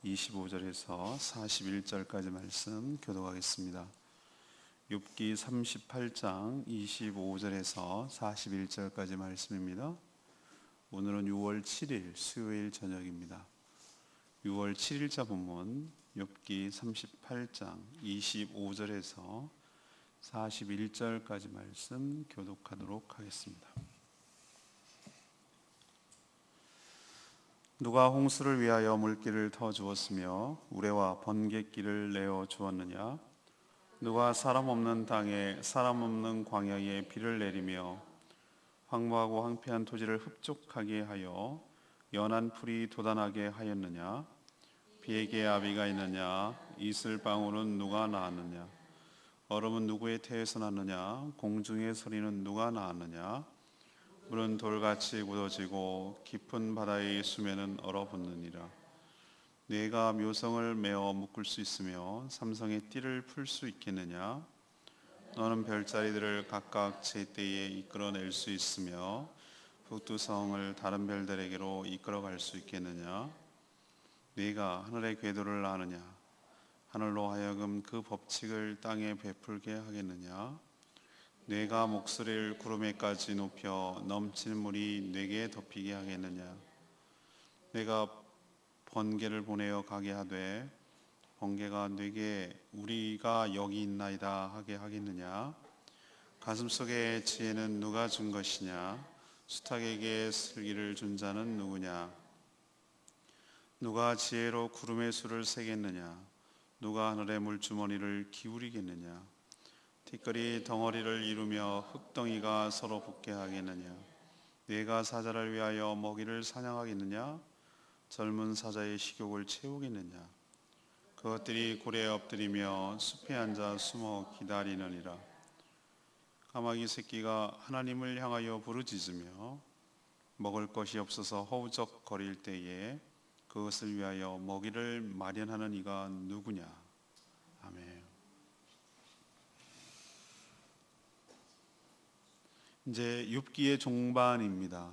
25절에서 41절까지 말씀 교독하겠습니다. 욥기 38장 25절에서 41절까지 말씀입니다. 오늘은 6월 7일 수요일 저녁입니다. 6월 7일자 본문 욥기 38장 25절에서 41절까지 말씀 교독하도록 하겠습니다. 누가 홍수를 위하여 물길을 터 주었으며 우레와 번갯길을 내어 주었느냐? 누가 사람 없는 땅에 사람 없는 광야에 비를 내리며 황무하고 황폐한 토지를 흡족하게 하여 연한 풀이 돋아나게 하였느냐? 비에게 아비가 있느냐? 이슬방울은 누가 낳았느냐? 얼음은 누구의 태에서 났느냐? 공중의 소리는 누가 낳았느냐? 물은 돌같이 굳어지고 깊은 바다의 수면은 얼어붙느니라. 네가 묘성을 메어 묶을 수 있으며 삼성의 띠를 풀 수 있겠느냐? 너는 별자리들을 각각 제때에 이끌어낼 수 있으며 북두성을 다른 별들에게로 이끌어갈 수 있겠느냐? 네가 하늘의 궤도를 아느냐? 하늘로 하여금 그 법칙을 땅에 베풀게 하겠느냐? 네가 목소리를 구름에까지 높여 넘치는 물이 네게 덮이게 하겠느냐? 네가 번개를 보내어 가게 하되 번개가 네게 우리가 여기 있나이다 하게 하겠느냐? 가슴속의 지혜는 누가 준 것이냐? 수탉에게 슬기를 준 자는 누구냐? 누가 지혜로 구름의 수를 세겠느냐? 누가 하늘의 물주머니를 기울이겠느냐? 티끌이 덩어리를 이루며 흙덩이가 서로 붙게 하겠느냐? 네가 사자를 위하여 먹이를 사냥하겠느냐? 젊은 사자의 식욕을 채우겠느냐? 그것들이 굴에 엎드리며 숲에 앉아 숨어 기다리느니라. 까마귀 새끼가 하나님을 향하여 부르짖으며 먹을 것이 없어서 허우적거릴 때에 그것을 위하여 먹이를 마련하는 이가 누구냐? 아멘. 이제 욥기의 종반입니다.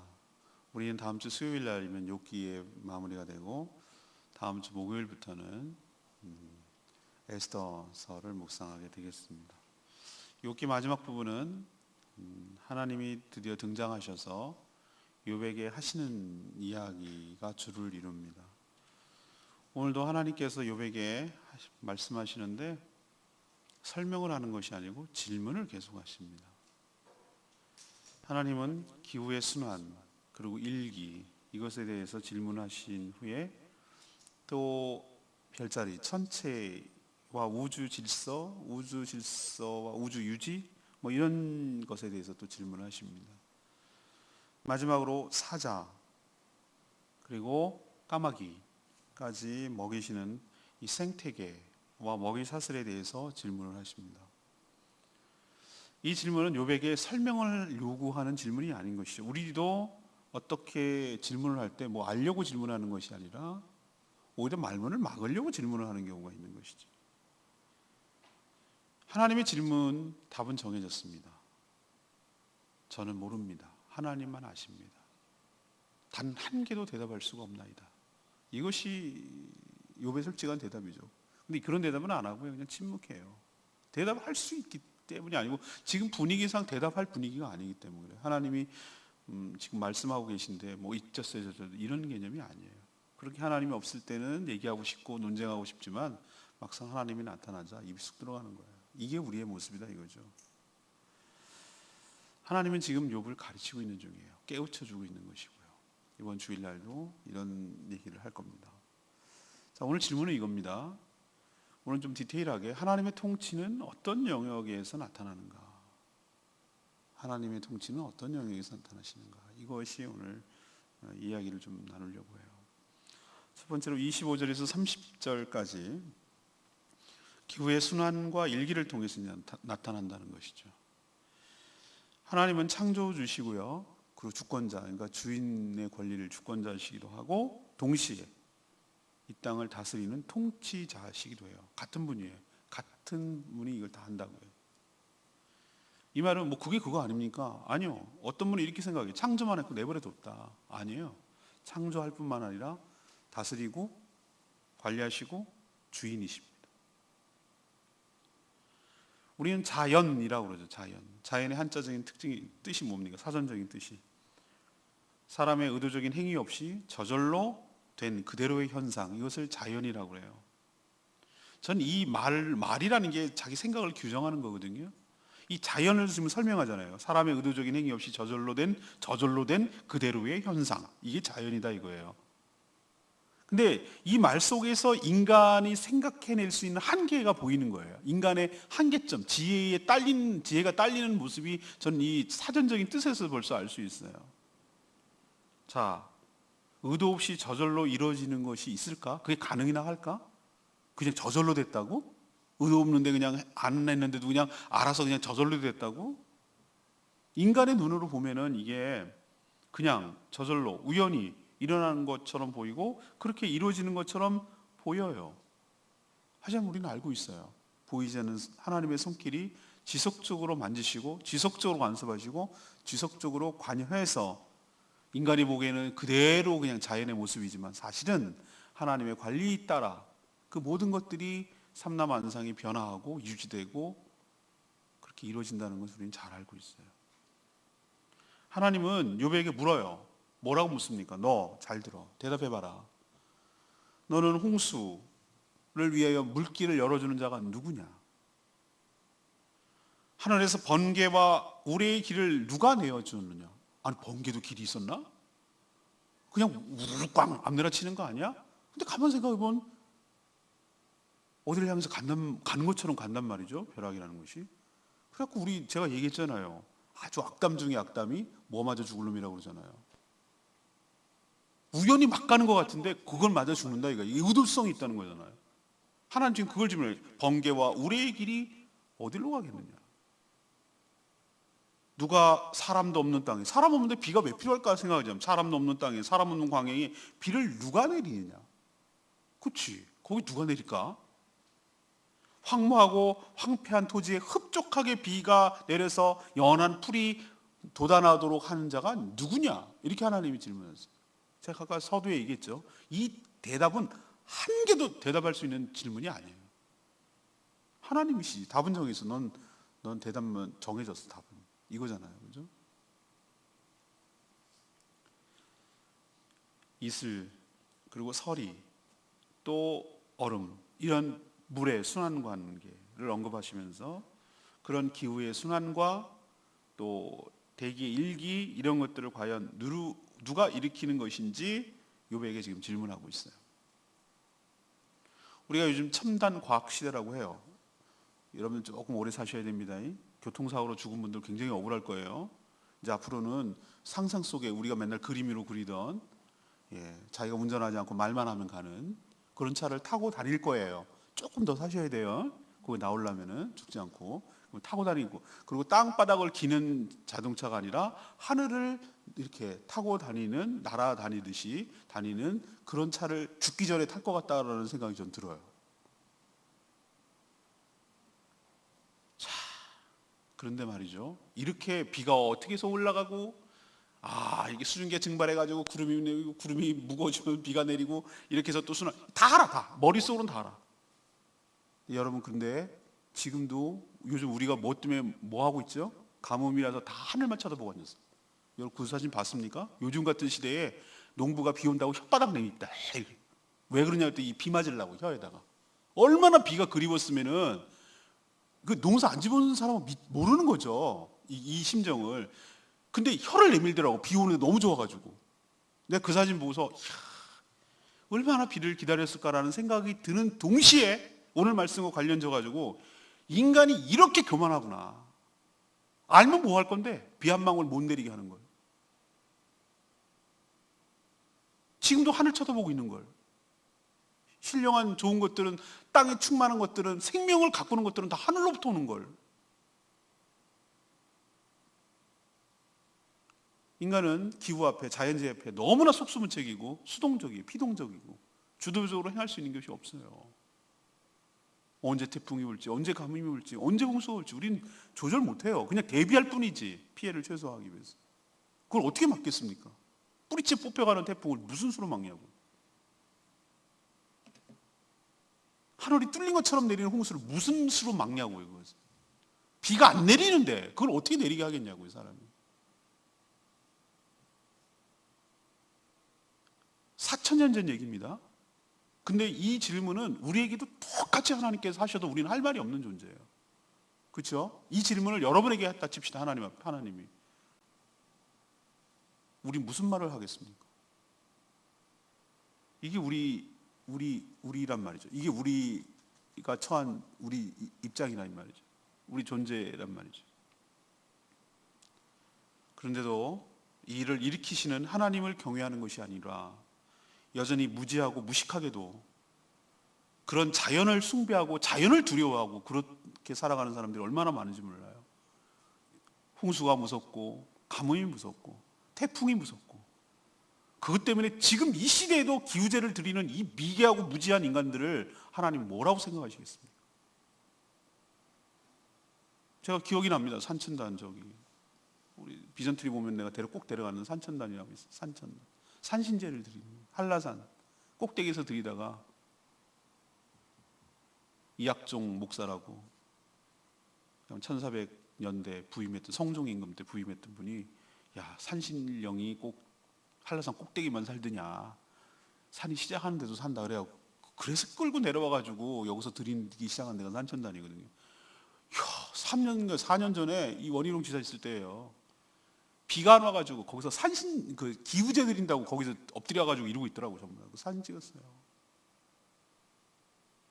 우리는 다음 주 수요일 날이면 욥기의 마무리가 되고 다음 주 목요일부터는 에스더서를 묵상하게 되겠습니다. 욥기 마지막 부분은 하나님이 드디어 등장하셔서 욥에게 하시는 이야기가 주를 이룹니다. 오늘도 하나님께서 욥에게 말씀하시는데 설명을 하는 것이 아니고 질문을 계속하십니다. 하나님은 기후의 순환 그리고 일기 이것에 대해서 질문하신 후에 또 별자리 천체와 우주 질서와 우주 유지 이런 것에 대해서 또 질문하십니다. 마지막으로 사자 그리고 까마귀까지 먹이시는 이 생태계와 먹이 사슬에 대해서 질문을 하십니다. 이 질문은 욥에게 설명을 요구하는 질문이 아닌 것이죠. 우리도 어떻게 질문을 할 때 알려고 질문하는 것이 아니라 오히려 말문을 막으려고 질문을 하는 경우가 있는 것이죠. 하나님의 질문 답은 정해졌습니다. 저는 모릅니다. 하나님만 아십니다. 단 한 개도 대답할 수가 없나이다. 이것이 욥의 솔직한 대답이죠. 근데 그런 대답은 안 하고요. 그냥 침묵해요. 대답할 수 있기 때문이 아니고 지금 분위기상 대답할 분위기가 아니기 때문에 그래요. 하나님이 지금 말씀하고 계신데 잊었어요 저도 이런 개념이 아니에요. 그렇게 하나님이 없을 때는 얘기하고 싶고 논쟁하고 싶지만 막상 하나님이 나타나자 입이 쑥 들어가는 거예요. 이게 우리의 모습이다 이거죠. 하나님은 지금 욥을 가르치고 있는 중이에요. 깨우쳐주고 있는 것이고요. 이번 주일날도 이런 얘기를 할 겁니다. 자, 오늘 질문은 이겁니다. 오늘 좀 디테일하게 하나님의 통치는 어떤 영역에서 나타나는가? 하나님의 통치는 어떤 영역에서 나타나시는가? 이것이 오늘 이야기를 좀 나누려고 해요. 첫 번째로 25절에서 30절까지 기후의 순환과 일기를 통해서 나타난다는 것이죠. 하나님은 창조주시고요. 그리고 주권자, 그러니까 주인의 권리를 주권자시기도 하고 동시에 이 땅을 다스리는 통치자시기도 해요. 같은 분이에요. 같은 분이 이걸 다 한다고요. 이 말은 그게 그거 아닙니까? 아니요. 어떤 분은 이렇게 생각해요. 창조만 했고 내버려 뒀다. 아니에요. 창조할 뿐만 아니라 다스리고 관리하시고 주인이십니다. 우리는 자연이라고 그러죠. 자연의 한자적인 뜻이 뭡니까? 사전적인 뜻이 사람의 의도적인 행위 없이 저절로 된 그대로의 현상, 이것을 자연이라고 그래요. 전 이 말이라는 게 자기 생각을 규정하는 거거든요. 이 자연을 지금 설명하잖아요. 사람의 의도적인 행위 없이 저절로 된 그대로의 현상, 이게 자연이다 이거예요. 근데 이 말 속에서 인간이 생각해낼 수 있는 한계가 보이는 거예요. 인간의 한계점, 지혜가 딸리는 모습이 저는 이 사전적인 뜻에서 벌써 알 수 있어요. 자, 의도 없이 저절로 이루어지는 것이 있을까? 그게 가능이나 할까? 그냥 저절로 됐다고? 의도 없는데 그냥 안 했는데도 그냥 알아서 그냥 저절로 됐다고? 인간의 눈으로 보면은 이게 그냥 저절로 우연히 일어나는 것처럼 보이고 그렇게 이루어지는 것처럼 보여요. 하지만 우리는 알고 있어요. 보이지 않는 하나님의 손길이 지속적으로 만지시고 지속적으로 간섭하시고 지속적으로 관여해서 인간이 보기에는 그대로 그냥 자연의 모습이지만 사실은 하나님의 관리에 따라 그 모든 것들이 삼라만상이 변화하고 유지되고 그렇게 이루어진다는 것을 우리는 잘 알고 있어요. 하나님은 욥에게 물어요. 뭐라고 묻습니까? 너 잘 들어. 대답해봐라. 너는 홍수를 위하여 물길을 열어주는 자가 누구냐? 하늘에서 번개와 우레의 길을 누가 내어주느냐? 아니 번개도 길이 있었나? 그냥 우르꽝 앞내려치는 거 아니야? 근데 가만 생각해보면 어디를 향해서 가는 것처럼 간단 말이죠. 벼락이라는 것이. 그래갖고 제가 얘기했잖아요. 아주 악담 중에 악담이 뭐 맞아 죽을 놈이라고 그러잖아요. 우연히 막 가는 것 같은데 그걸 맞아 죽는다 이거. 이게 의도성이 있다는 거잖아요. 하나님 지금 그걸 질문해요. 번개와 우레의 길이 어디로 가겠느냐? 누가 사람도 없는 땅에, 사람 없는데 비가 왜 필요할까 생각하자면 사람도 없는 땅에, 사람 없는 광야에 비를 누가 내리느냐? 그렇지. 거기 누가 내릴까? 황무하고 황폐한 토지에 흡족하게 비가 내려서 연한 풀이 돋아나도록 하는 자가 누구냐? 이렇게 하나님이 질문했어요. 제가 아까 서두에 얘기했죠. 이 대답은 한 개도 대답할 수 있는 질문이 아니에요. 하나님이시지. 답은 정해서 넌 대답만 정해졌어. 답은 이거잖아요. 그죠? 이슬 그리고 서리 또 얼음 이런 물의 순환 관계를 언급하시면서 그런 기후의 순환과 또 대기의 일기 이런 것들을 과연 누가 일으키는 것인지 욥에게 지금 질문하고 있어요. 우리가 요즘 첨단 과학 시대라고 해요. 여러분 조금 오래 사셔야 됩니다. 교통사고로 죽은 분들 굉장히 억울할 거예요. 이제 앞으로는 상상 속에 우리가 맨날 그림 위로 그리던 자기가 운전하지 않고 말만 하면 가는 그런 차를 타고 다닐 거예요. 조금 더 사셔야 돼요. 거기 나오려면은 죽지 않고 타고 다니고 그리고 땅바닥을 기는 자동차가 아니라 하늘을 이렇게 타고 다니는 날아다니듯이 다니는 그런 차를 죽기 전에 탈 것 같다라는 생각이 좀 들어요. 자, 그런데 말이죠. 이렇게 비가 어떻게 해서 올라가고 이게 수증기가 증발해가지고 구름이 내리고 구름이 무거워지면 비가 내리고 이렇게 해서 또 순환 다 알아. 다 머릿속으로는 다 알아. 여러분 근데 지금도 요즘 우리가 뭐 때문에 뭐 하고 있죠? 가뭄이라서 다 하늘만 쳐다보고 앉았어. 여러분 그 사진 봤습니까? 요즘 같은 시대에 농부가 비 온다고 혓바닥 내밉다. 왜 그러냐 했더니 이 비 맞으려고 혀에다가. 얼마나 비가 그리웠으면은 그 농사 안 지어본 사람은 모르는 거죠. 이 심정을. 근데 혀를 내밀더라고. 비 오는데 너무 좋아가지고. 내가 그 사진 보고서 얼마나 비를 기다렸을까라는 생각이 드는 동시에 오늘 말씀과 관련져 가지고 인간이 이렇게 교만하구나. 알면 뭐 할 건데 비 한 방울 못 내리게 하는 거예요. 지금도 하늘 쳐다보고 있는 걸. 신령한 좋은 것들은 땅에 충만한 것들은 생명을 가꾸는 것들은 다 하늘로부터 오는 걸. 인간은 기후 앞에 자연재해 앞에 너무나 속수무책이고 수동적이고 피동적이고 주도적으로 행할 수 있는 것이 없어요. 언제 태풍이 올지 언제 가뭄이 올지 언제 홍수가 올지 우린 조절 못해요. 그냥 대비할 뿐이지 피해를 최소화하기 위해서. 그걸 어떻게 막겠습니까? 뿌리째 뽑혀가는 태풍을 무슨 수로 막냐고. 하늘이 뚫린 것처럼 내리는 홍수를 무슨 수로 막냐고요. 그것을. 비가 안 내리는데 그걸 어떻게 내리게 하겠냐고요, 사람이. 4,000년 전 얘기입니다. 근데 이 질문은 우리에게도 똑같이 하나님께서 하셔도 우리는 할 말이 없는 존재예요. 그렇죠? 이 질문을 여러분에게 했다 칩시다. 하나님이. 우리 무슨 말을 하겠습니까? 이게 우리란 말이죠. 이게 우리가 처한 우리 입장이란 말이죠. 우리 존재란 말이죠. 그런데도 이 일을 일으키시는 하나님을 경외하는 것이 아니라 여전히 무지하고 무식하게도 그런 자연을 숭배하고 자연을 두려워하고 그렇게 살아가는 사람들이 얼마나 많은지 몰라요. 홍수가 무섭고 가뭄이 무섭고 태풍이 무섭고 그것 때문에 지금 이 시대에도 기우제를 드리는 이 미개하고 무지한 인간들을 하나님 뭐라고 생각하시겠습니까? 제가 기억이 납니다. 산천단 우리 비전트리 보면 내가 꼭 데려가는 산천단이라고 있어요. 산천단. 산신제를 드리는 한라산 꼭대기에서 드리다가 이학종 목사라고 1400년대 부임했던 성종임금 때 부임했던 분이 야 산신령이 꼭 한라산 꼭대기만 살드냐 산이 시작하는 데도 산다 그래서 끌고 내려와가지고 여기서 드리기 시작한 데가 산천단이거든요. 3년 4년 전에 이 원희룡 지사 있을 때예요. 비가 안 와가지고 거기서 기우제 드린다고 거기서 엎드려가지고 이러고 있더라고. 정말 사진 찍었어요.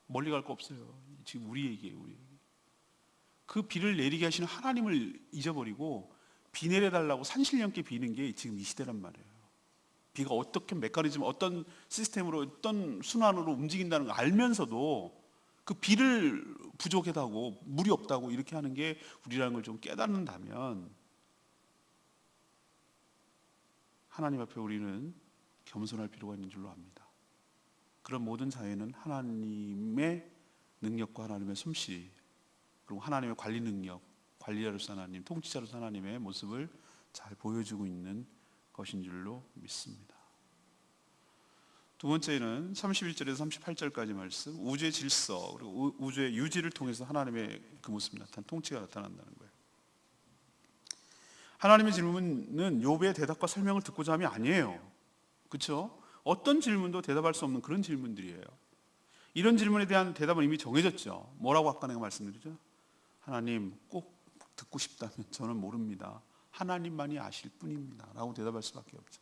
멀리 갈 거 없어요. 지금 우리에게 그 비를 내리게 하시는 하나님을 잊어버리고 비 내려달라고 산신령께 비는 게 지금 이 시대란 말이에요. 비가 어떻게 메커니즘 어떤 시스템으로 어떤 순환으로 움직인다는 걸 알면서도 그 비를 부족하다고 물이 없다고 이렇게 하는 게 우리라는 걸 좀 깨닫는다면 하나님 앞에 우리는 겸손할 필요가 있는 줄로 압니다. 그런 모든 사회는 하나님의 능력과 하나님의 솜씨 그리고 하나님의 관리 능력, 관리자로서 하나님, 통치자로서 하나님의 모습을 잘 보여주고 있는 것인 줄로 믿습니다. 두 번째는 31절에서 38절까지 말씀, 우주의 질서 그리고 우주의 유지를 통해서 하나님의 그 모습이 통치가 나타난다는 거예요. 하나님의 질문은 욥의 대답과 설명을 듣고자 함이 아니에요. 그렇죠? 어떤 질문도 대답할 수 없는 그런 질문들이에요. 이런 질문에 대한 대답은 이미 정해졌죠. 뭐라고 아까 내가 말씀드리죠? 하나님 꼭 듣고 싶다면 저는 모릅니다. 하나님만이 아실 뿐입니다. 라고 대답할 수밖에 없죠.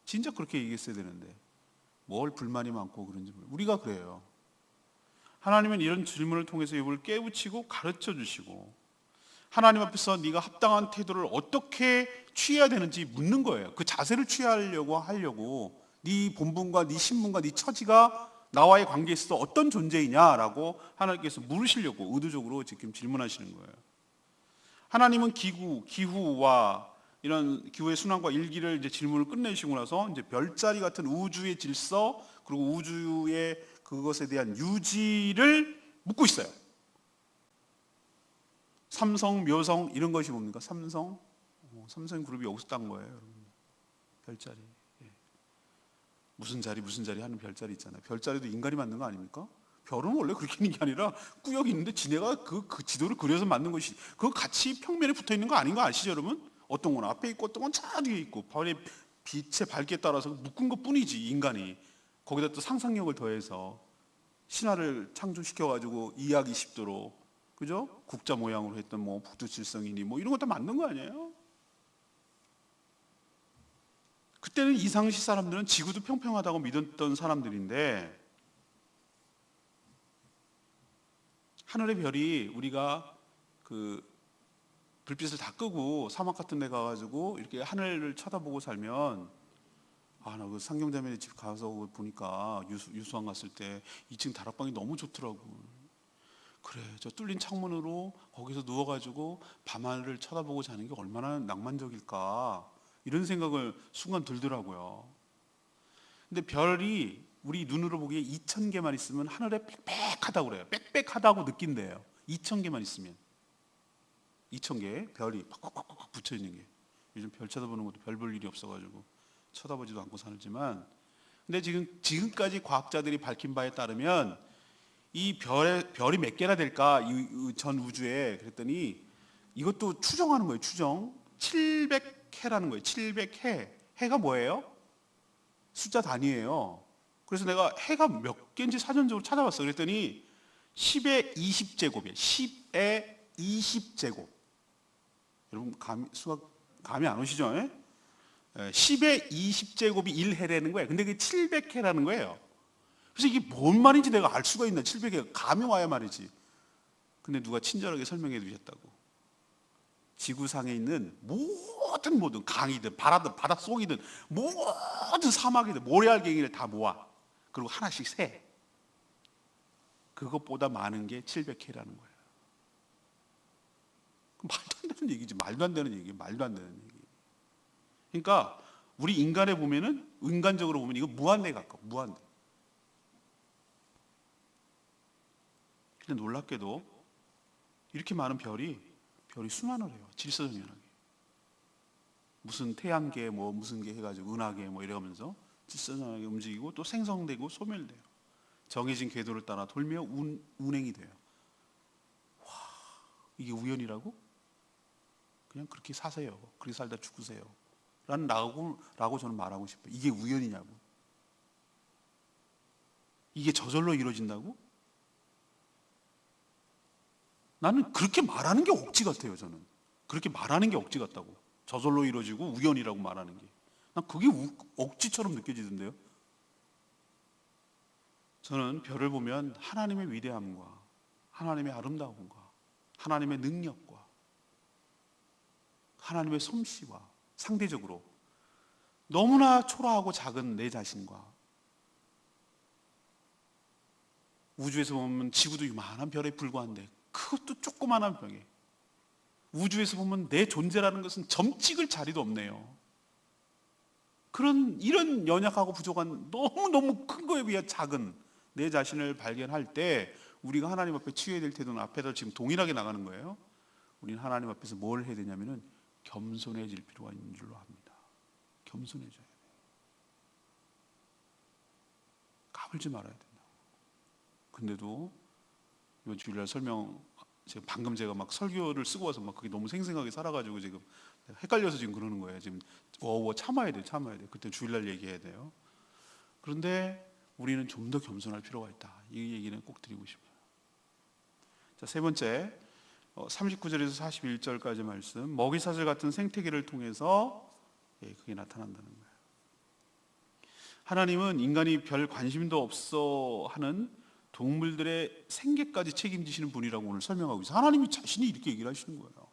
진짜 그렇게 얘기했어야 되는데 뭘 불만이 많고 그런지 모르겠어요. 우리가 그래요. 하나님은 이런 질문을 통해서 욥을 깨우치고 가르쳐 주시고 하나님 앞에서 네가 합당한 태도를 어떻게 취해야 되는지 묻는 거예요. 그 자세를 취하려고 네 본분과 네 신분과 네 처지가 나와의 관계에 있어서 어떤 존재이냐라고 하나님께서 물으시려고 의도적으로 지금 질문하시는 거예요. 하나님은 기후와 이런 기후의 순환과 일기를 이제 질문을 끝내시고 나서 이제 별자리 같은 우주의 질서 그리고 우주의 그것에 대한 유지를 묻고 있어요. 삼성, 묘성 이런 것이 뭡니까? 삼성 그룹이 여기서 딴 거예요, 여러분. 별자리. 예. 무슨 자리 하는 별자리 있잖아요. 별자리도 인간이 만든 거 아닙니까? 별은 원래 그렇게 있는 게 아니라 꾸역이 있는데 지네가 그 지도를 그려서 만든 것이 그거 같이 평면에 붙어 있는 거 아닌 거 아시죠, 여러분? 어떤 건 앞에 있고 어떤 건 저 뒤에 있고 별의 빛의 밝기에 따라서 묶은 것 뿐이지 인간이 거기다 또 상상력을 더해서 신화를 창조시켜가지고 이야기 쉽도록 그죠? 국자 모양으로 했던 뭐 북두칠성이니 뭐 이런 거 다 만든 거 아니에요? 그때는 이 당시 사람들은 지구도 평평하다고 믿었던 사람들인데 하늘의 별이 우리가 그 불빛을 다 끄고 사막 같은 데 가가지고 이렇게 하늘을 쳐다보고 살면 나 그 상경자매네 집 가서 보니까 유수원 갔을 때 2층 다락방이 너무 좋더라고. 그래 저 뚫린 창문으로 거기서 누워가지고 밤하늘을 쳐다보고 자는 게 얼마나 낭만적일까 이런 생각을 순간 들더라고요. 근데 별이 우리 눈으로 보기에 2,000개만 있으면 하늘에 빽빽하다고 그래요. 빽빽하다고 느낀대요. 2,000개만 있으면 2,000개 별이 팍팍팍 붙여있는 게 요즘 별 쳐다보는 것도 별 볼 일이 없어가지고 쳐다보지도 않고 살지만 근데 지금까지 과학자들이 밝힌 바에 따르면 이 별이 몇 개나 될까 이 전 우주에 그랬더니 이것도 추정하는 거예요. 추정 700해라는 거예요. 700해. 해가 뭐예요? 숫자 단위예요. 그래서 내가 해가 몇 개인지 사전적으로 찾아봤어. 그랬더니 10의 20제곱이에요. 10의 20제곱. 여러분 수학 감이 안 오시죠? 10의 20제곱이 1해라는 거예요. 근데 그게 700해라는 거예요. 그래서 이게 뭔 말인지 내가 알 수가 있나? 700해 감이 와야 말이지. 근데 누가 친절하게 설명해 주셨다고. 지구상에 있는 모든 강이든 바닷속이든 모든 사막이든 모래알갱이를 다 모아. 그리고 하나씩 세. 그것보다 많은 게 700해라는 거예요. 말도 안 되는 얘기지. 말도 안 되는 얘기. 말도 안 되는 얘기. 그러니까 우리 인간에 보면은 인간적으로 보면 이거 무한대에 가까워. 무한대. 근데 놀랍게도 이렇게 많은 별이 수많으래요. 질서정연하게. 무슨 태양계 뭐 무슨 계 해가지고 은하계 뭐 이래가면서 질서정연하게 움직이고 또 생성되고 소멸돼요. 정해진 궤도를 따라 돌며 운행이 돼요. 와, 이게 우연이라고? 그냥 그렇게 사세요. 그렇게 살다 죽으세요. 라고 저는 말하고 싶어요. 이게 우연이냐고. 이게 저절로 이루어진다고? 나는 그렇게 말하는 게 억지 같아요. 저는 그렇게 말하는 게 억지 같다고. 저절로 이루어지고 우연이라고 말하는 게. 난 그게 억지처럼 느껴지던데요. 저는 별을 보면 하나님의 위대함과 하나님의 아름다움과 하나님의 능력과 하나님의 솜씨와 상대적으로 너무나 초라하고 작은 내 자신과 우주에서 보면 지구도 이만한 별에 불과한데 그것도 조그만한 병에 우주에서 보면 내 존재라는 것은 점 찍을 자리도 없네요. 이런 연약하고 부족한 너무너무 큰 거에 비해 작은 내 자신을 발견할 때 우리가 하나님 앞에 취해야 될 태도는 앞에서 지금 동일하게 나가는 거예요. 우리는 하나님 앞에서 뭘 해야 되냐면은 겸손해질 필요가 있는 줄로 합니다. 겸손해져야 돼요. 까불지 말아야 된다. 근데도 이번 주일날 방금 제가 막 설교를 쓰고 와서 막 그게 너무 생생하게 살아가지고 지금 헷갈려서 지금 그러는 거예요. 지금 참아야 돼. 그때 주일날 얘기해야 돼요. 그런데 우리는 좀 더 겸손할 필요가 있다. 이 얘기는 꼭 드리고 싶어요. 자, 세 번째 39절에서 41절까지 말씀. 먹이사슬 같은 생태계를 통해서 그게 나타난다는 거예요. 하나님은 인간이 별 관심도 없어 하는 동물들의 생계까지 책임지시는 분이라고 오늘 설명하고 있어요. 하나님이 자신이 이렇게 얘기를 하시는 거예요.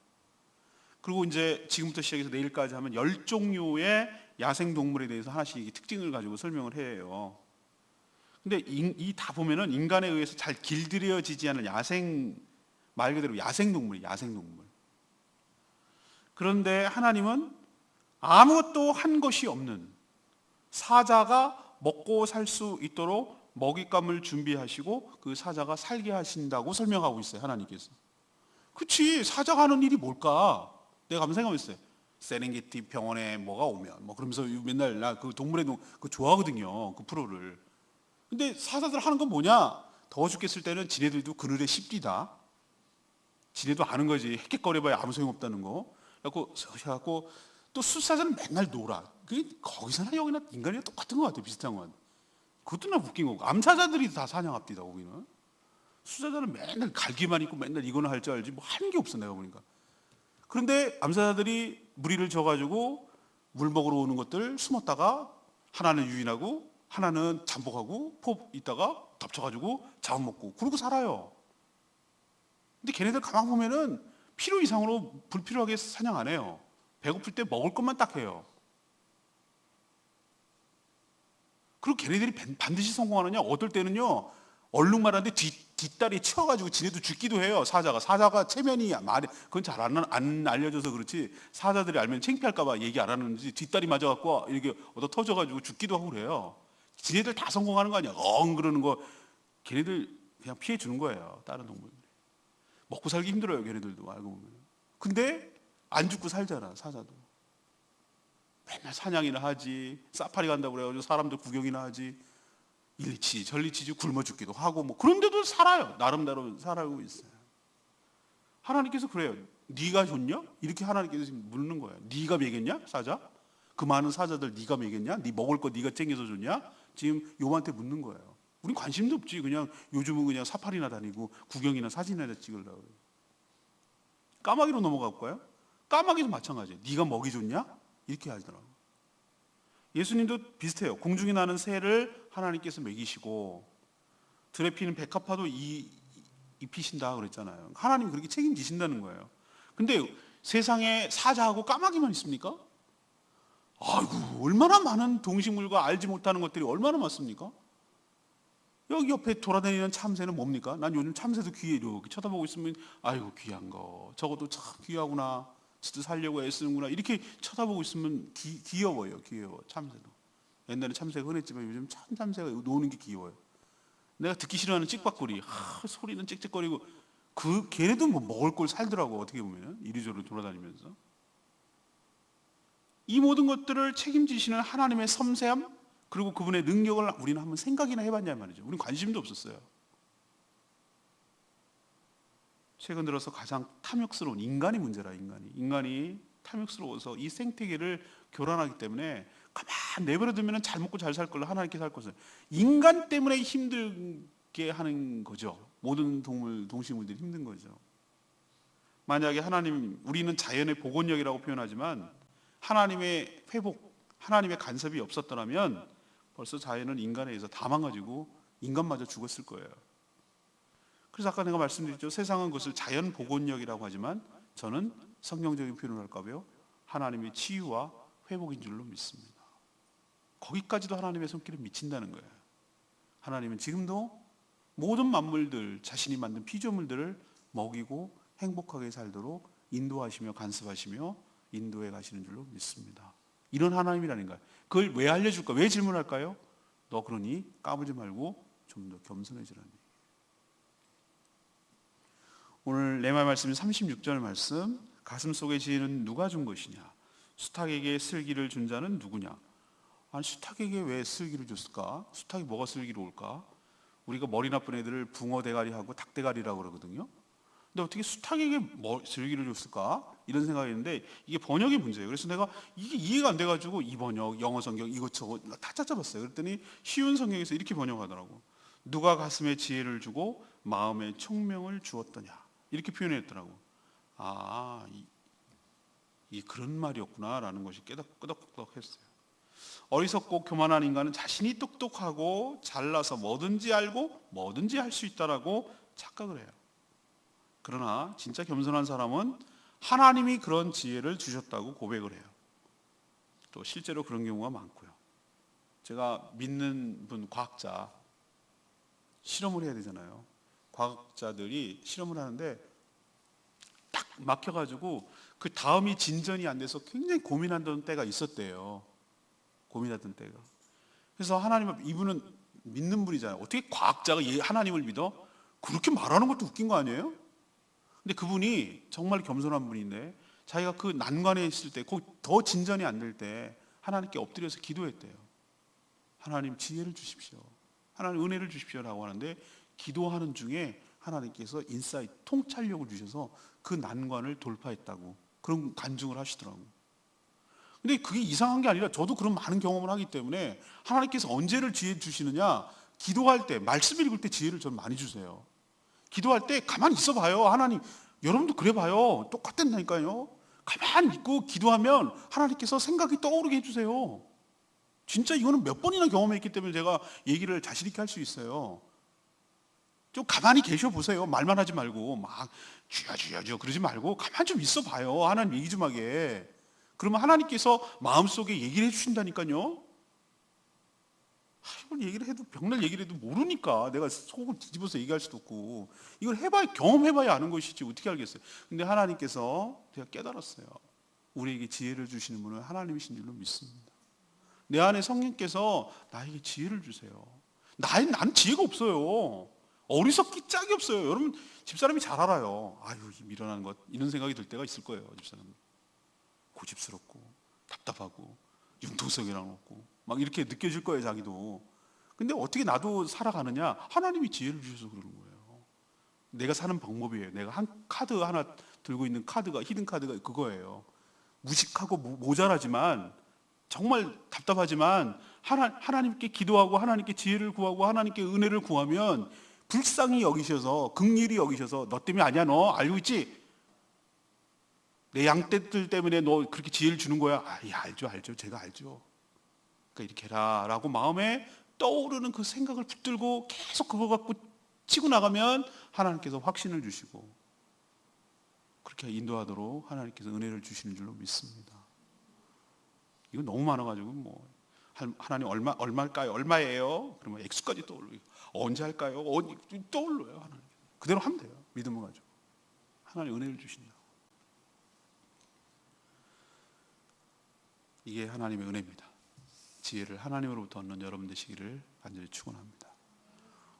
그리고 이제 지금부터 시작해서 내일까지 하면 10종류의 야생동물에 대해서 하나씩 특징을 가지고 설명을 해요. 근데 이 다 보면은 인간에 의해서 잘 길들여지지 않은 말 그대로 야생동물이에요. 야생동물. 그런데 하나님은 아무것도 한 것이 없는 사자가 먹고 살 수 있도록 먹잇감을 준비하시고 그 사자가 살게 하신다고 설명하고 있어요. 하나님께서. 그치, 사자가 하는 일이 뭘까? 내가 한번 생각했어요. 세렝게티 병원에 뭐가 오면 그러면서 맨날 나 그 동물의 그 좋아하거든요. 그 프로를. 근데 사자들 하는 건 뭐냐? 더워 죽겠을 때는 지네들도 그늘에 씹디다. 지네도 아는 거지. 헥헥거려봐야 아무 소용없다는 거. 그래갖고 또 숫사자는 맨날 놀아. 그게 거기서나 여기나 인간이랑 똑같은 것 같아. 비슷한 건. 그것도 나 웃긴 거고. 암사자들이 다 사냥합디다. 거기는. 숫사자는 맨날 갈기만 있고 맨날 이거는 할 줄 알지 뭐 하는 게 없어 내가 보니까. 그런데 암사자들이 무리를 져가지고 물 먹으러 오는 것들 숨었다가 하나는 유인하고 하나는 잠복하고 포 있다가 덮쳐가지고 잡아먹고 그러고 살아요. 근데 걔네들 가만 보면은 필요 이상으로 불필요하게 사냥 안 해요. 배고플 때 먹을 것만 딱 해요. 그리고 걔네들이 반드시 성공하느냐? 어떨 때는요 얼룩말한데 뒷다리 치워가지고 지네도 죽기도 해요. 사자가 체면이 그건 잘 안 알려져서 그렇지 사자들이 알면 창피할까봐 얘기 안 하는지 뒷다리 맞아갖고 이렇게 얻어 터져가지고 죽기도 하고 그래요. 지네들 다 성공하는 거 아니야? 그러는 거 걔네들 그냥 피해 주는 거예요. 다른 동물들이 먹고 살기 힘들어요. 걔네들도 알고 보면. 근데 안 죽고 살잖아. 사자도 맨날 사냥이나 하지 사파리 간다고 그래가지고 사람들 구경이나 하지 일리치 전리치지 굶어 죽기도 하고 뭐 그런데도 살아요. 나름대로 살아가고 있어요. 하나님께서 그래요. 네가 줬냐? 이렇게 하나님께서 지금 묻는 거예요. 네가 먹였냐? 사자? 그 많은 사자들 네가 먹였냐? 네 먹을 거 네가 챙겨서 줬냐? 지금 욥한테 묻는 거예요. 우린 관심도 없지. 그냥 요즘은 그냥 사파리나 다니고 구경이나 사진이나 찍으려고 그래요. 까마귀로 넘어갈 거예요? 까마귀도 마찬가지예요. 네가 먹이 줬냐? 이렇게 하더라고요. 예수님도 비슷해요. 공중에 나는 새를 하나님께서 먹이시고 들에 피는 백합화도 입히신다 그랬잖아요. 하나님이 그렇게 책임지신다는 거예요. 근데 세상에 사자하고 까마귀만 있습니까? 아이고, 얼마나 많은 동식물과 알지 못하는 것들이 얼마나 많습니까? 여기 옆에 돌아다니는 참새는 뭡니까? 난 요즘 참새도 귀에 이렇게 쳐다보고 있으면 아이고 귀한 거 저것도 참 귀하구나, 진짜 살려고 애쓰는구나 이렇게 쳐다보고 있으면 귀여워요. 귀여워. 참새도 옛날에 참새가 흔했지만 요즘 참새가 노는 게 귀여워요. 내가 듣기 싫어하는 찍박거리, 소리는 짹짹거리고 걔네도 뭐 먹을 걸 살더라고. 어떻게 보면 이리저리 돌아다니면서 이 모든 것들을 책임지시는 하나님의 섬세함 그리고 그분의 능력을 우리는 한번 생각이나 해봤냐 말이죠. 우리는 관심도 없었어요. 최근 들어서 가장 탐욕스러운 인간의 문제라. 인간이 탐욕스러워서 이 생태계를 교란하기 때문에 가만 내버려 두면 잘 먹고 잘 살 걸로 하나님께서 할 것을 인간 때문에 힘들게 하는 거죠. 모든 동식물들이 힘든 거죠. 만약에 우리는 자연의 복원력이라고 표현하지만 하나님의 회복, 하나님의 간섭이 없었더라면 벌써 자연은 인간에 의해서 다 망가지고 인간마저 죽었을 거예요. 그래서 아까 내가 말씀드렸죠. 세상은 그것을 자연 복원력이라고 하지만 저는 성경적인 표현을 할까요? 하나님의 치유와 회복인 줄로 믿습니다. 거기까지도 하나님의 손길을 미친다는 거예요. 하나님은 지금도 모든 만물들, 자신이 만든 피조물들을 먹이고 행복하게 살도록 인도하시며 간섭하시며 인도해 가시는 줄로 믿습니다. 이런 하나님이라는 거예요. 그걸 왜 알려줄까? 왜 질문할까요? 너 그러니 까부지 말고 좀 더 겸손해지라는 얘기예요. 오늘 레마 말씀 36절 말씀, 가슴 속의 지혜는 누가 준 것이냐? 수탉에게 슬기를 준 자는 누구냐? 아니, 수탉에게 왜 슬기를 줬을까? 수탉이 뭐가 슬기로 올까? 우리가 머리 나쁜 애들을 붕어 대가리하고 닭 대가리라고 그러거든요. 근데 어떻게 수탉에게 슬기를 줬을까? 이런 생각이 있는데 이게 번역의 문제예요. 그래서 내가 이게 이해가 안 돼가지고 이 번역, 영어 성경 이것저것 다 찾아봤어요. 그랬더니 쉬운 성경에서 이렇게 번역하더라고. 누가 가슴에 지혜를 주고 마음에 총명을 주었더냐, 이렇게 표현했더라고. 이게 그런 말이었구나라는 것이 끄덕끄덕 했어요. 어리석고 교만한 인간은 자신이 똑똑하고 잘나서 뭐든지 알고 뭐든지 할 수 있다라고 착각을 해요. 그러나 진짜 겸손한 사람은 하나님이 그런 지혜를 주셨다고 고백을 해요. 또 실제로 그런 경우가 많고요. 제가 믿는 분, 과학자, 실험을 해야 되잖아요. 과학자들이 실험을 하는데 딱 막혀가지고 그 다음이 진전이 안 돼서 굉장히 고민하던 때가 있었대요. 고민하던 때가. 그래서 이분은 믿는 분이잖아요. 어떻게 과학자가 하나님을 믿어? 그렇게 말하는 것도 웃긴 거 아니에요? 근데 그분이 정말 겸손한 분인데 자기가 그 난관에 있을 때, 더 진전이 안 될 때 하나님께 엎드려서 기도했대요. 하나님 지혜를 주십시오. 하나님 은혜를 주십시오라고 하는데 기도하는 중에 하나님께서 인사이트, 통찰력을 주셔서 그 난관을 돌파했다고 그런 간증을 하시더라고요. 근데 그게 이상한 게 아니라 저도 그런 많은 경험을 하기 때문에 하나님께서 언제를 지혜 주시느냐, 기도할 때, 말씀 읽을 때 지혜를 좀 많이 주세요. 기도할 때 가만히 있어 봐요. 하나님, 여러분도 그래 봐요. 똑같다니까요. 가만히 있고 기도하면 하나님께서 생각이 떠오르게 해주세요. 진짜 이거는 몇 번이나 경험했기 때문에 제가 얘기를 자신 있게 할 수 있어요. 좀 가만히 계셔 보세요. 말만 하지 말고 막 주여 그러지 말고 가만히 좀 있어 봐요. 하나님 얘기 좀 하게. 그러면 하나님께서 마음속에 얘기를 해주신다니까요. 이걸 얘기를 해도, 병날 얘기를 해도 모르니까 내가 속을 뒤집어서 얘기할 수도 없고, 이걸 경험해봐야 아는 것이지 어떻게 알겠어요. 근데 하나님께서 제가 깨달았어요. 우리에게 지혜를 주시는 분은 하나님이신 줄로 믿습니다. 내 안에 성령께서 나에게 지혜를 주세요. 나는 지혜가 없어요. 어리석기 짝이 없어요. 여러분 집사람이 잘 알아요. 미련한 것, 이런 생각이 들 때가 있을 거예요. 집사람 고집스럽고 답답하고 융통성이랑 없고 막 이렇게 느껴질 거예요. 자기도. 근데 어떻게 나도 살아가느냐? 하나님이 지혜를 주셔서 그러는 거예요. 내가 사는 방법이에요. 내가 한 카드 하나 들고 있는 카드가, 히든 카드가 그거예요. 무식하고 모자라지만, 정말 답답하지만 하나님께 기도하고 하나님께 지혜를 구하고 하나님께 은혜를 구하면 불쌍히 여기셔서, 긍휼히 여기셔서, 너 때문에 아니야, 너 알고 있지? 내 양떼들 때문에 너 그렇게 지혜를 주는 거야. 예, 알죠, 제가 알죠. 그러니까 이렇게 해라 라고 마음에 떠오르는 그 생각을 붙들고 계속 그거 갖고 치고 나가면 하나님께서 확신을 주시고, 그렇게 인도하도록 하나님께서 은혜를 주시는 줄로 믿습니다. 이거 너무 많아가지고 하나님 얼마일까요? 얼마예요? 그러면 액수까지 떠올르고, 언제 할까요? 떠올려요. 하나님 그대로 하면 돼요. 믿음을 가지고 하나님 은혜를 주신다. 이게 하나님의 은혜입니다. 지혜를 하나님으로부터 얻는 여러분 되시기를 간절히 축원합니다.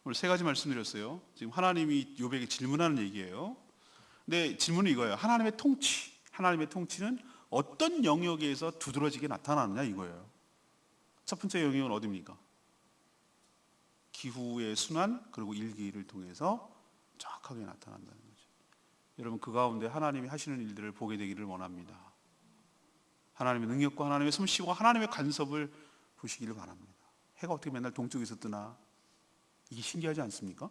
오늘 세 가지 말씀드렸어요. 지금 하나님이 욥에게 질문하는 얘기예요. 근데 질문은 이거예요. 하나님의 통치는 어떤 영역에서 두드러지게 나타나느냐 이거예요. 첫 번째 영역은 어디입니까? 기후의 순환 그리고 일기를 통해서 정확하게 나타난다는 거죠. 여러분 그 가운데 하나님이 하시는 일들을 보게 되기를 원합니다. 하나님의 능력과 하나님의 솜씨와 하나님의 간섭을 보시기를 바랍니다. 해가 어떻게 맨날 동쪽에서 뜨나? 이게 신기하지 않습니까?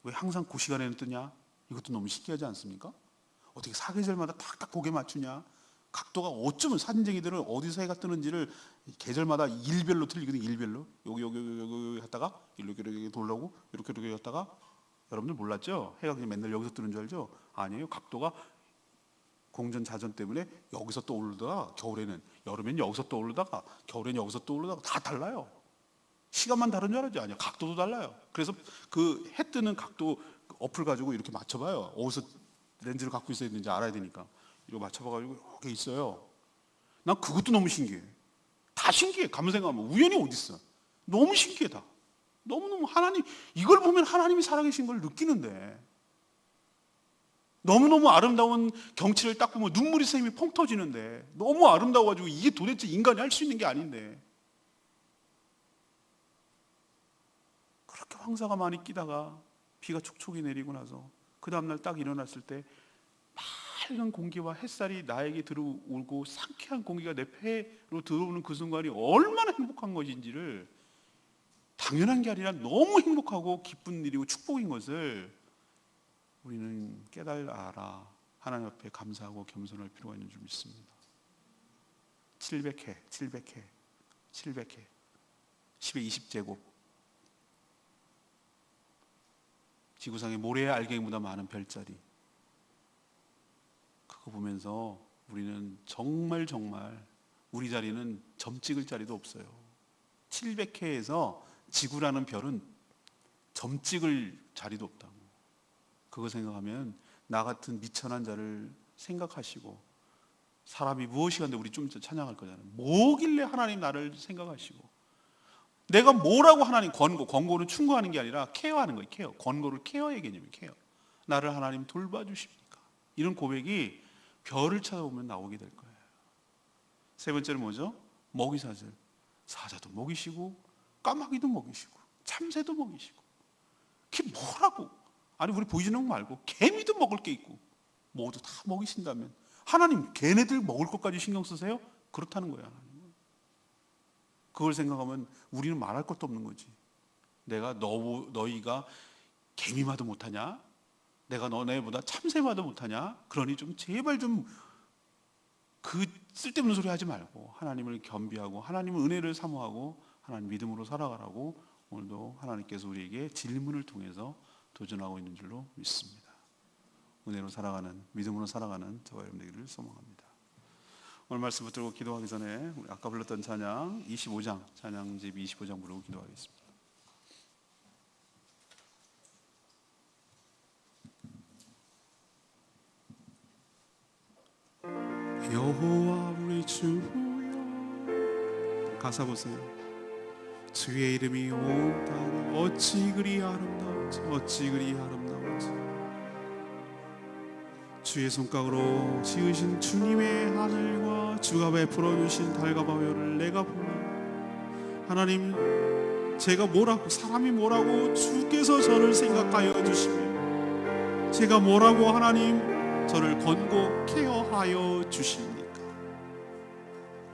왜 항상 그 시간에는 뜨냐? 이것도 너무 신기하지 않습니까? 어떻게 사계절마다 탁탁 고개 맞추냐? 각도가 어쩌면 사진쟁이들은 어디서 해가 뜨는지를 계절마다 일별로 틀리거든요. 일별로 여기 갔다가 이렇게 돌라고 이렇게 갔다가, 여러분들 몰랐죠? 해가 그냥 맨날 여기서 뜨는 줄 알죠? 아니에요. 각도가 공전 자전 때문에 여기서 떠오르다가 겨울에는, 여름엔 여기서 떠오르다가 겨울엔 여기서 떠오르다가 다 달라요. 시간만 다른 줄 알았죠? 아니요, 각도도 달라요. 그래서 그 해 뜨는 각도 어플 가지고 이렇게 맞춰봐요. 어디서 렌즈를 갖고 있어야 되는지 알아야 되니까 이거 맞춰봐가지고 이렇게 있어요. 난 그것도 너무 신기해. 다 신기해. 가만 생각하면 우연이 어디 있어? 너무 신기해 다. 너무너무 하나님, 이걸 보면 하나님이 살아계신 걸 느끼는데, 너무너무 아름다운 경치를 딱 보면 눈물이 샘이 펑 터지는데, 너무 아름다워가지고 이게 도대체 인간이 할 수 있는 게 아닌데, 그렇게 황사가 많이 끼다가 비가 촉촉이 내리고 나서 그 다음날 딱 일어났을 때 맑은 공기와 햇살이 나에게 들어오고 상쾌한 공기가 내 폐로 들어오는 그 순간이 얼마나 행복한 것인지를, 당연한 게 아니라 너무 행복하고 기쁜 일이고 축복인 것을 우리는 깨달아라. 하나님 앞에 감사하고 겸손할 필요가 있는 줄 믿습니다. 700해 10의 20제곱, 지구상의 모래의 알갱이보다 많은 별자리, 그거 보면서 우리는 정말 우리 자리는 점 찍을 자리도 없어요. 700해에서 지구라는 별은 점 찍을 자리도 없다고. 그거 생각하면 나 같은 미천한 자를 생각하시고, 사람이 무엇이 간데 우리 좀 찬양할 거잖아요. 뭐길래 하나님 나를 생각하시고, 내가 뭐라고 하나님 권고는 충고하는 게 아니라 케어하는 거예요. 케어. 권고를 케어의 개념이에요. 케어. 나를 하나님 돌봐주십니까? 이런 고백이 별을 찾아보면 나오게 될 거예요. 세 번째는 뭐죠? 먹이사슬. 사자도 먹이시고 까마귀도 먹이시고 참새도 먹이시고. 그게 뭐라고? 아니 우리 보이지는 거 말고 개미도 먹을 게 있고 모두 다 먹이신다면 하나님 걔네들 먹을 것까지 신경 쓰세요? 그렇다는 거예요. 하나님. 그걸 생각하면 우리는 말할 것도 없는 거지. 내가 너희가 개미마도 못하냐? 내가 너네보다 참새마도 못하냐? 그러니 좀 제발 좀 그 쓸데없는 소리 하지 말고 하나님을 겸비하고 하나님의 은혜를 사모하고 하나님 믿음으로 살아가라고 오늘도 하나님께서 우리에게 질문을 통해서 도전하고 있는 줄로 믿습니다. 은혜로 살아가는, 믿음으로 살아가는 저와 여러분 되기를 소망합니다. 오늘 말씀 붙들고 기도하기 전에 우리 아까 불렀던 찬양 25장, 찬양집 25장 부르고 기도하겠습니다. 여호와 우리 주여, 가사 보세요. 주의 이름이 온 땅에 어찌 그리 아름다운지, 어찌 그리 아름다운지. 주의 손가락으로 지으신 주님의 하늘과 주가 베풀어 주신 달과 바위를 내가 보니 하나님, 제가 뭐라고, 사람이 뭐라고 주께서 저를 생각하여 주시며 제가 뭐라고 하나님 저를 권고 케어하여 주십니까?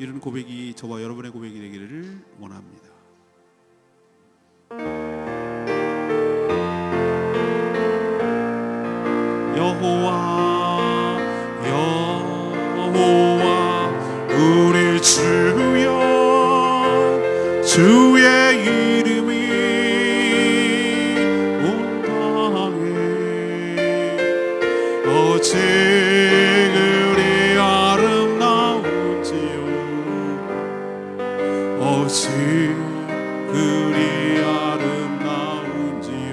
이런 고백이 저와 여러분의 고백이 되기를 원합니다. 여호와 여호와 우리 주여, 주의 이름이 온 땅에 어찌 그리 아름다운지요, 어찌 그리 아름다운지요.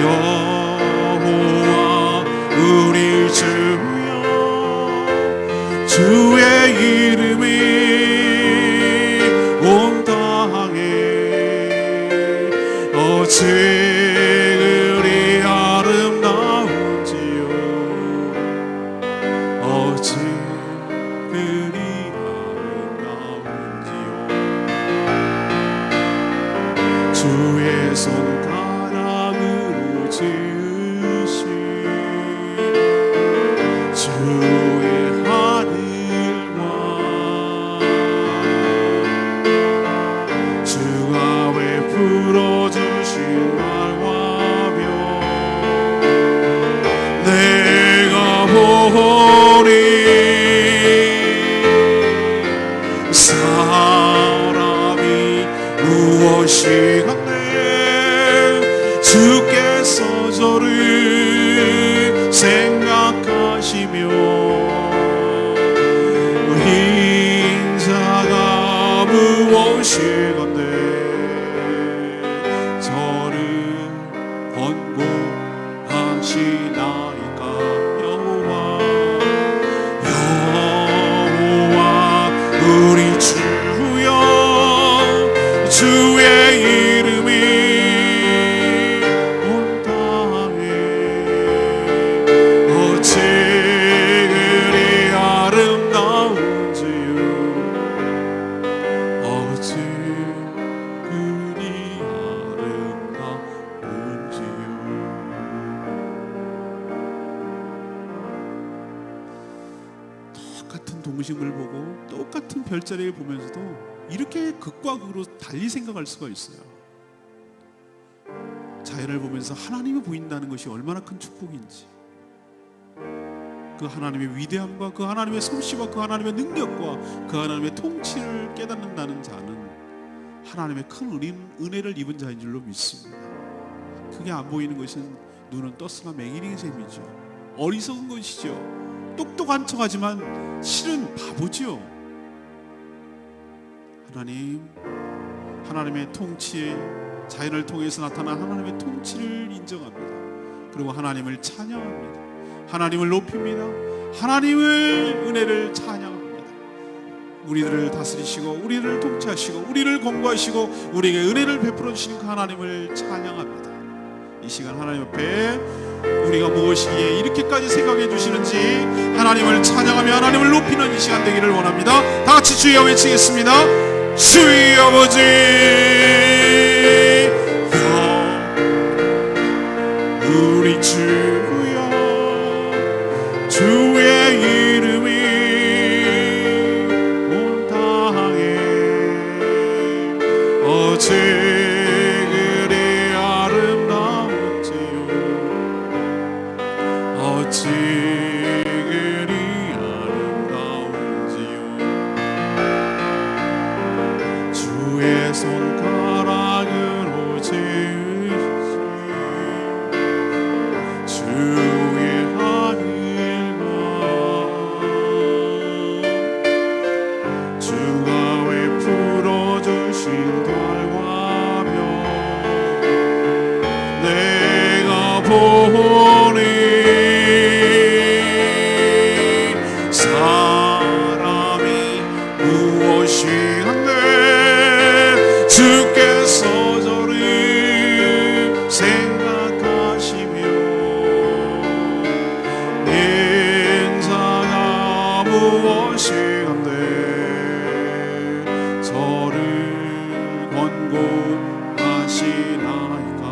여호와 우리 주여, 주의 이름이 온 땅에 어찌 그리 아름다운지요, 어찌 그리 아름다운지요. 주의 손가락으로 지으신 주의 하늘과 주가 베풀어주신 날과 별 내가 보니 사람이 무엇이 간데 주께서 저를 생각하시며 인자가 무엇이건대 저를 권고하시나이까. 여호와 우리 주여, 주의 이름이 온 땅에 어찌 그리 아름다운지요, 어찌 그리 아름다운지요. 똑같은 동심을 보고 똑같은 별자리를 보면서도 이렇게 극과 극으로 달리 생각할 수가 있어요. 자연을 보면서 하나님이 보인다는 것이 얼마나 큰 축복인지, 그 하나님의 위대함과 그 하나님의 솜씨와 그 하나님의 능력과 그 하나님의 통치를 깨닫는다는 자는 하나님의 큰 은혜를 입은 자인 줄로 믿습니다. 그게 안 보이는 것은 눈은 떴으나 맹인의 셈이죠. 어리석은 것이죠. 똑똑한 척하지만 실은 바보죠. 하나님의 통치에, 자연을 통해서 나타난 하나님의 통치를 인정합니다. 그리고 하나님을 찬양합니다. 하나님을 높입니다. 하나님의 은혜를 찬양합니다. 우리들을 다스리시고 우리를 통치하시고 우리를 권고하시고 우리에게 은혜를 베풀어 주시는 그 하나님을 찬양합니다. 이 시간 하나님 앞에 우리가 무엇이기에 이렇게까지 생각해 주시는지 하나님을 찬양하며 하나님을 높이는 이 시간 되기를 원합니다. 다 같이 주여 외치겠습니다. 주의 아버지 우리 주여, 주의 이름이 온 땅에 어찌 그리 아름다운지요, 어찌 그리 아름다운지요. 주의 손가락으로 지으신 주의 하늘과 주가 베풀어 주신 달과 별 내가 보니 사람이 무엇이 한데 주께서 저를 생각하시며 인자가 무엇이 한데 하시나이까.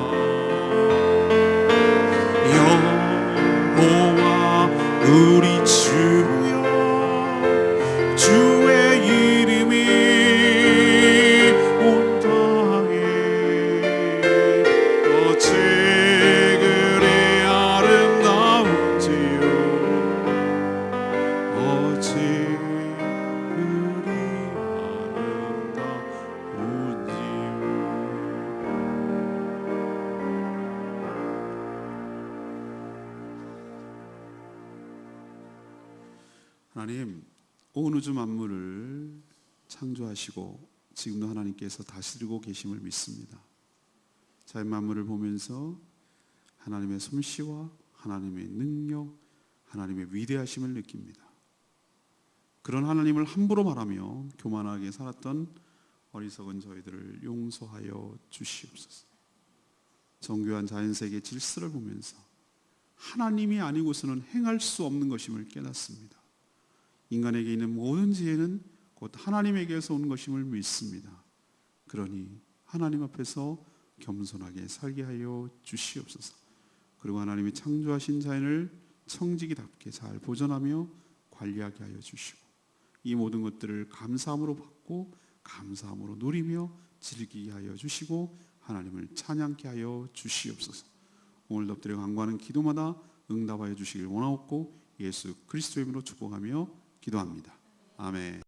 여호와 우리 주여, 주의 이름이 온 땅에 어찌 그리 아름다운지요. 어찌 그리 아름다운지요. 하나님, 온 우주 만물을 창조하시고 지금도 하나님께서 다스리고 계심을 믿습니다. 자연 만물을 보면서 하나님의 솜씨와 하나님의 능력, 하나님의 위대하심을 느낍니다. 그런 하나님을 함부로 말하며 교만하게 살았던 어리석은 저희들을 용서하여 주시옵소서. 정교한 자연세계 질서를 보면서 하나님이 아니고서는 행할 수 없는 것임을 깨닫습니다. 인간에게 있는 모든 지혜는 곧 하나님에게서 온 것임을 믿습니다. 그러니 하나님 앞에서 겸손하게 살게 하여 주시옵소서. 그리고 하나님이 창조하신 자연을 청지기답게 잘 보존하며 관리하게 하여 주시고, 이 모든 것들을 감사함으로 받고 감사함으로 누리며 즐기게 하여 주시고 하나님을 찬양케 하여 주시옵소서. 오늘도 엎드려 간구하는 기도마다 응답하여 주시길 원하옵고 예수 그리스도의 이름으로 축복하며 기도합니다. 아멘.